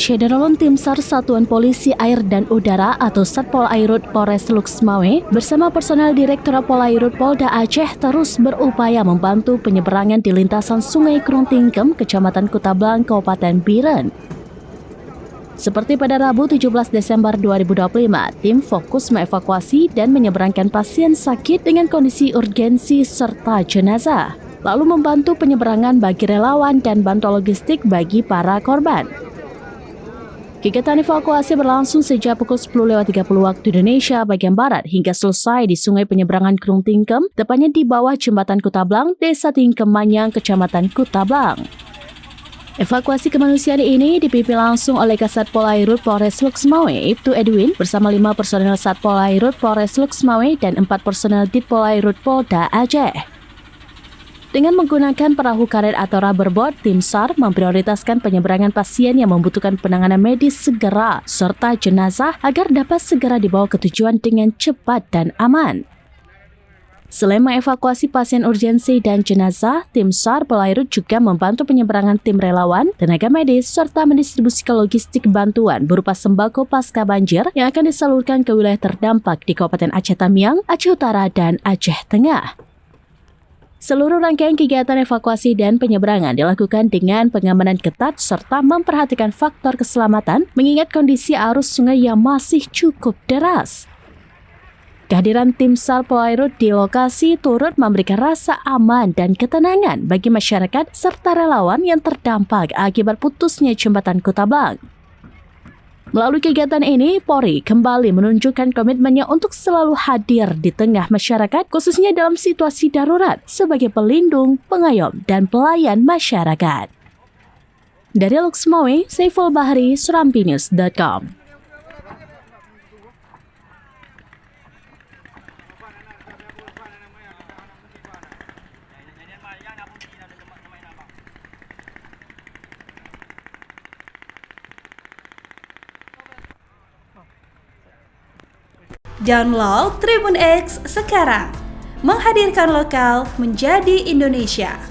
Syederalon Tim SAR Satuan Polisi Air dan Udara atau Satpol Airut Polres Luxmawe bersama personel Direktorat Polairut Polda Aceh terus berupaya membantu penyeberangan di lintasan Sungai Krungtingkem, Kecamatan Kutablang, Kabupaten Biren. Seperti pada Rabu 17 Desember 2025, tim fokus mengevakuasi dan menyeberangkan pasien sakit dengan kondisi urgensi serta jenazah, lalu membantu penyeberangan bagi relawan dan bantuan logistik bagi para korban. Kegiatan evakuasi berlangsung sejak pukul 10.30 waktu Indonesia bagian Barat hingga selesai di Sungai Penyeberangan Krungtingkem, tepatnya di bawah Jembatan Kutablang, Desa Tingkem Manyang, Kecamatan Kutablang. Evakuasi kemanusiaan ini dipimpin langsung oleh Kasat Polairut Polres Luxmawe, Ibtu Edwin, bersama 5 personel Satpol Airut Polres Luxmawe dan 4 personel Dit Polairut Polda Aceh. Dengan menggunakan perahu karet atau rubberboat, tim SAR memprioritaskan penyeberangan pasien yang membutuhkan penanganan medis segera serta jenazah agar dapat segera dibawa ke tujuan dengan cepat dan aman. Selain mengevakuasi pasien urgensi dan jenazah, tim SAR Polairut juga membantu penyeberangan tim relawan, tenaga medis, serta mendistribusikan logistik bantuan berupa sembako pasca banjir yang akan disalurkan ke wilayah terdampak di Kabupaten Aceh Tamiang, Aceh Utara, dan Aceh Tengah. Seluruh rangkaian kegiatan evakuasi dan penyeberangan dilakukan dengan pengamanan ketat serta memperhatikan faktor keselamatan mengingat kondisi arus sungai yang masih cukup deras. Kehadiran tim SAR Polairut di lokasi turut memberikan rasa aman dan ketenangan bagi masyarakat serta relawan yang terdampak akibat putusnya jembatan Kutablang. Melalui kegiatan ini, Polri kembali menunjukkan komitmennya untuk selalu hadir di tengah masyarakat, khususnya dalam situasi darurat, sebagai pelindung, pengayom, dan pelayan masyarakat. Dari Luxmawe, Saiful Bahri, SerampiNews.com. Download Tribun X sekarang, menghadirkan lokal menjadi Indonesia.